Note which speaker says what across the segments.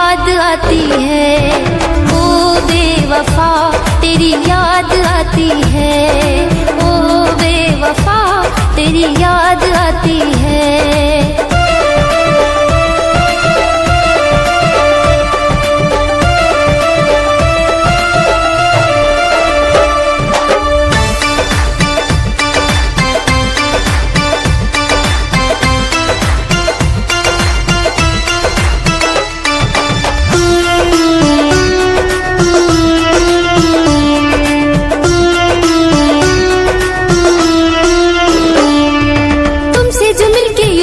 Speaker 1: याद आती है। ओ बेवफा तेरी याद आती है। ओ बेवफा तेरी याद आती है।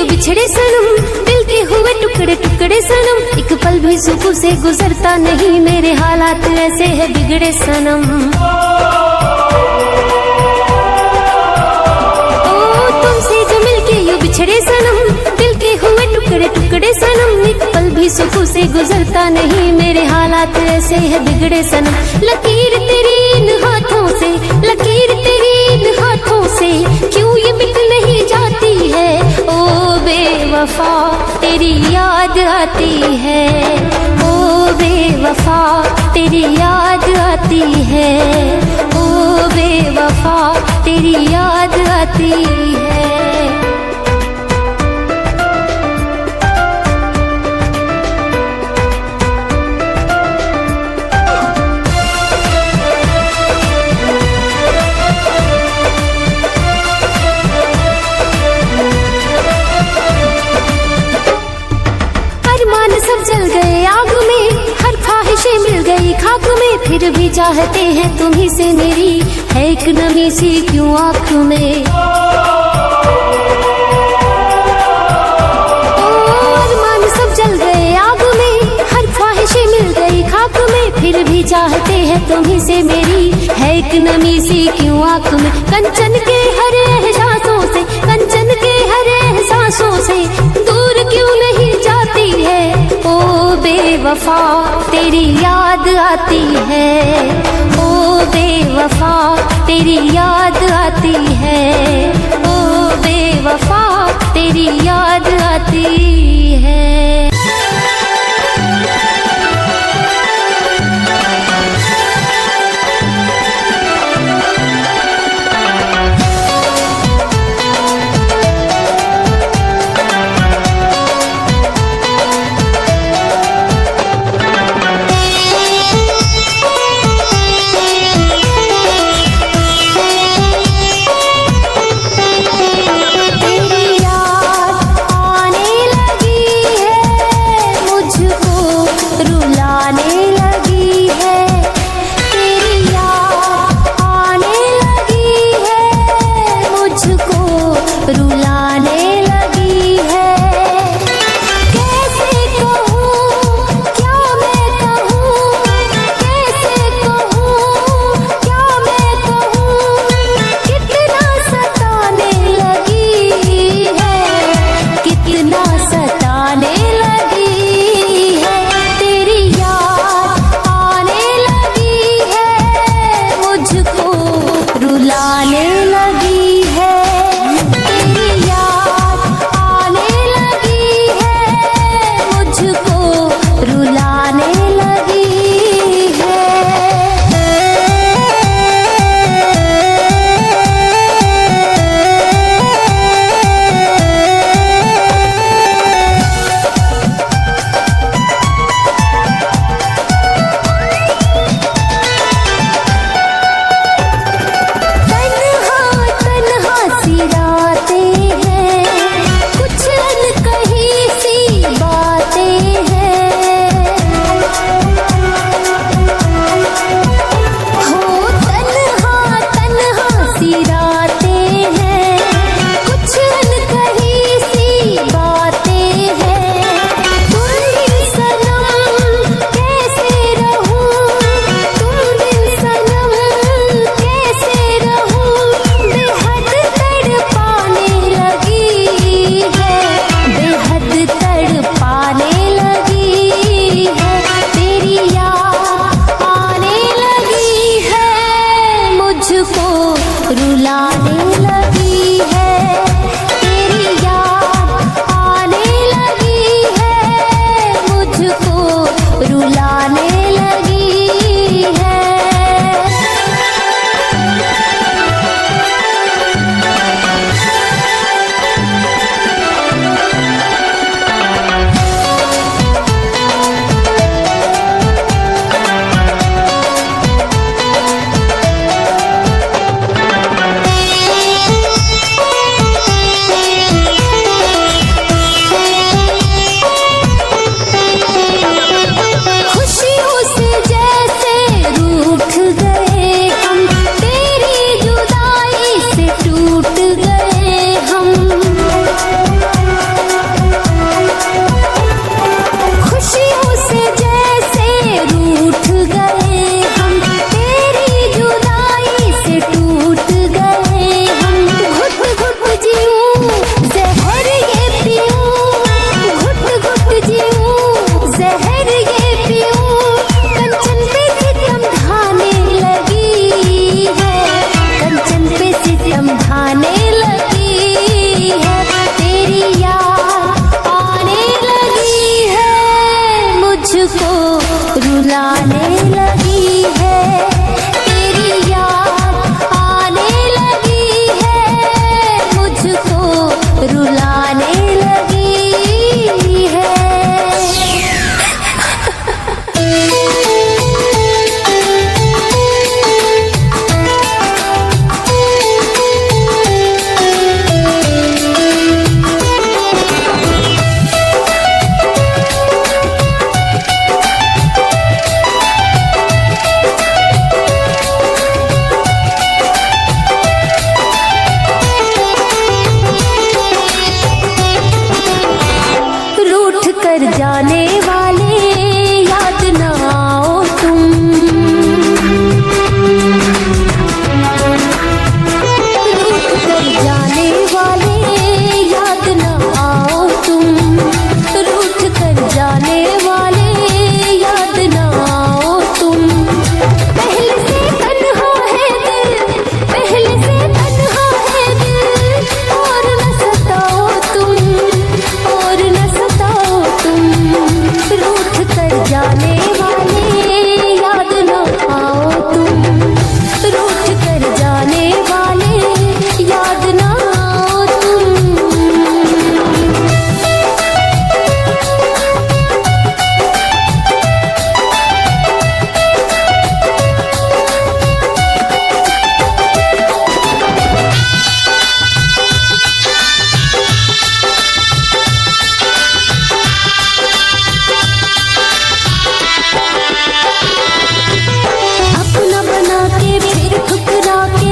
Speaker 1: बिछड़े सनम, दिल के हुए टुकड़े टुकड़े सनम, एक पल भी सुकून से गुजरता नहीं, मेरे हालात ऐसे है बिगड़े सनम। ओ तुमसे जो मिलके यूं बिछड़े सनम, दिल के हुए टुकड़े टुकड़े सनम, एक पल भी सुकून से गुजरता नहीं, मेरे हालात ऐसे है बिगड़े सनम। लकीर तेरी इन हाथों से, लकीर तेरी इन हाथों से, क्यों ये मिट नहीं जाती है। ओ बेवफा तेरी याद आती है। ओ बेवफा तेरी याद आती है। ओ बेवफा तेरी याद आती है। सब जल गए आग में, हर ख्वाहिशें मिल गई खाक में, फिर भी चाहते हैं तुम्ही से मेरी है एक नमी सी क्यों आँख में। अरमान सब जल गए आग में, हर ख्वाहिशें मिल गई खाक में, फिर भी चाहते हैं तुम्ही से मेरी है एक नमी सी क्यों आँख में। कंचन के हरे एहसासों से, कंचन के हरे एहसासों से दूर क्यों नहीं जाती है। ओ बेवफा तेरी याद आती है। ओ बेवफा तेरी याद आती है। ओ बेवफा तेरी याद आती है।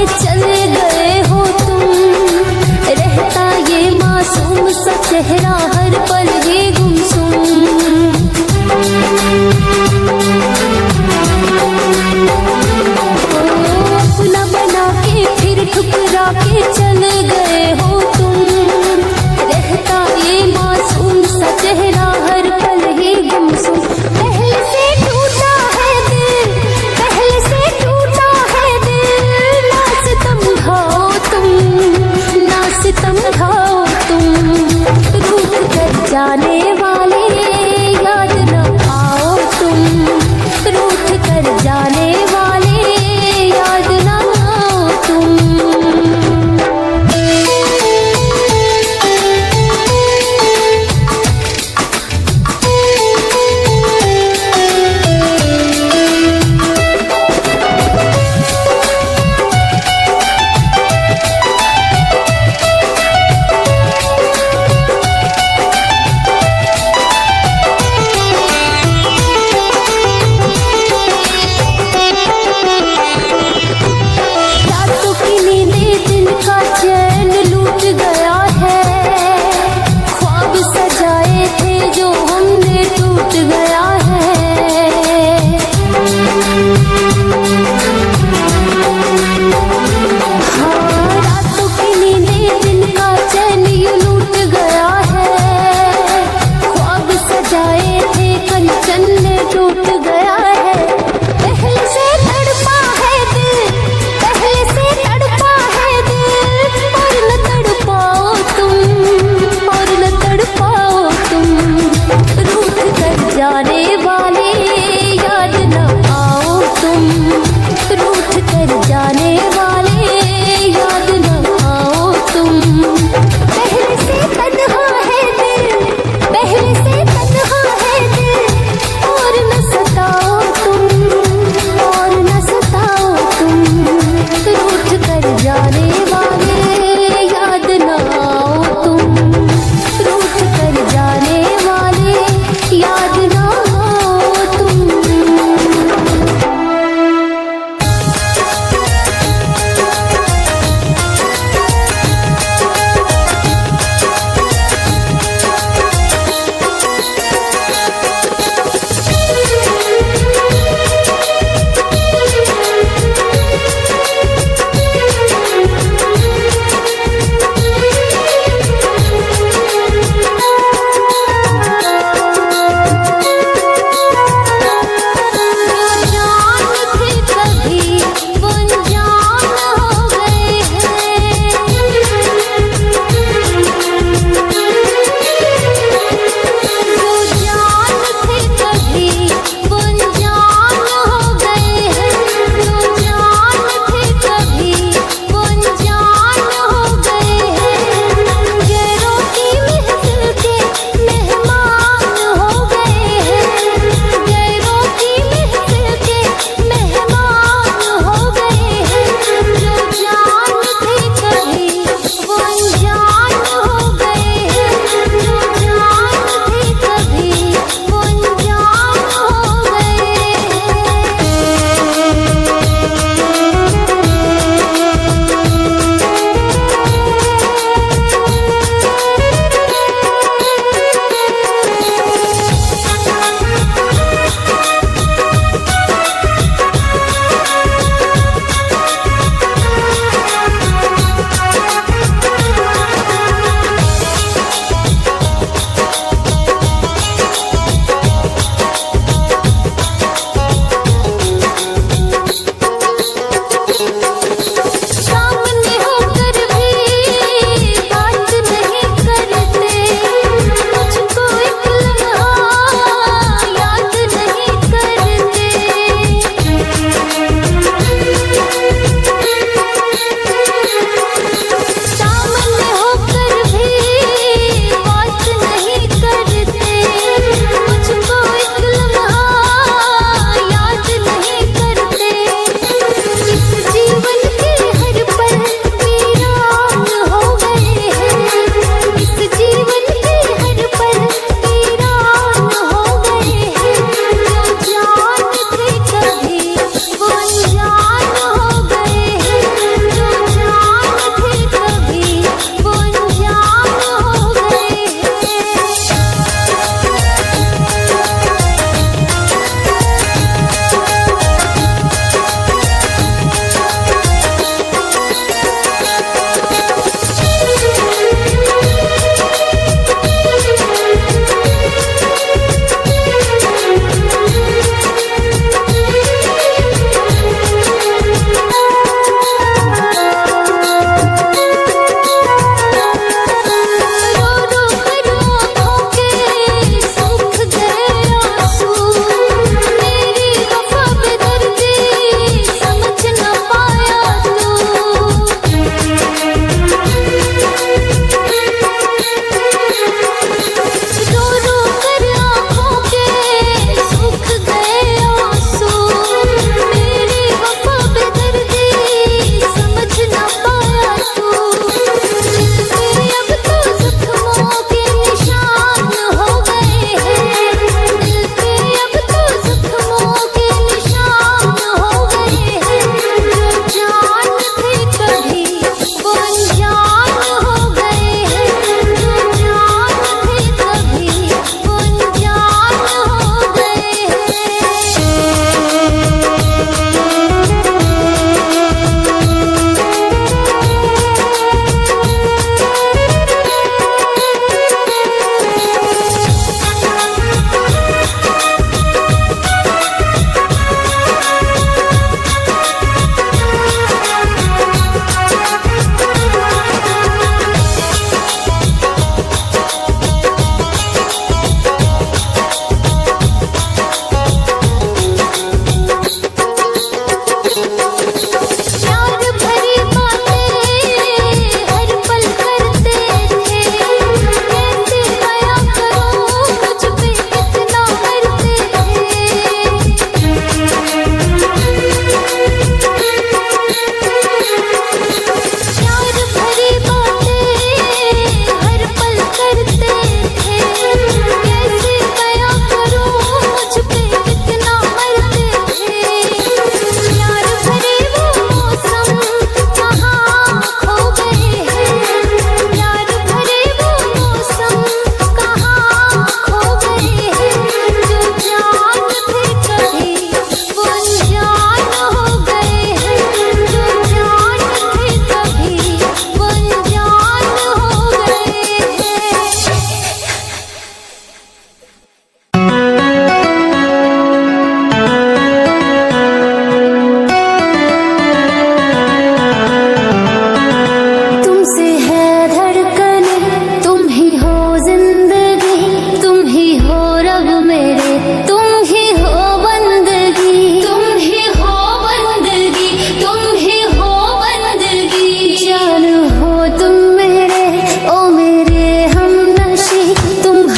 Speaker 1: के चले गए हो तुम। रहता ये मासूम सा चेहरा हर पल ये गुमसुम। अपना बना के फिर ठुकरा के चले गए हो तुम। रहता ये मासूम सा चेहरा हर पल ही गुमसुम। पहले से टूटा है दिल, पहले से टूटा है दिल। ना सितम ढाओ तुम, ना सितम ढाओ तुम। रूठ कर जाने वाले याद न आओ तुम। रूठ कर जाने वाले याद न आओ तुम।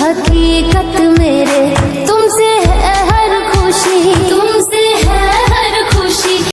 Speaker 1: हकीकत मेरे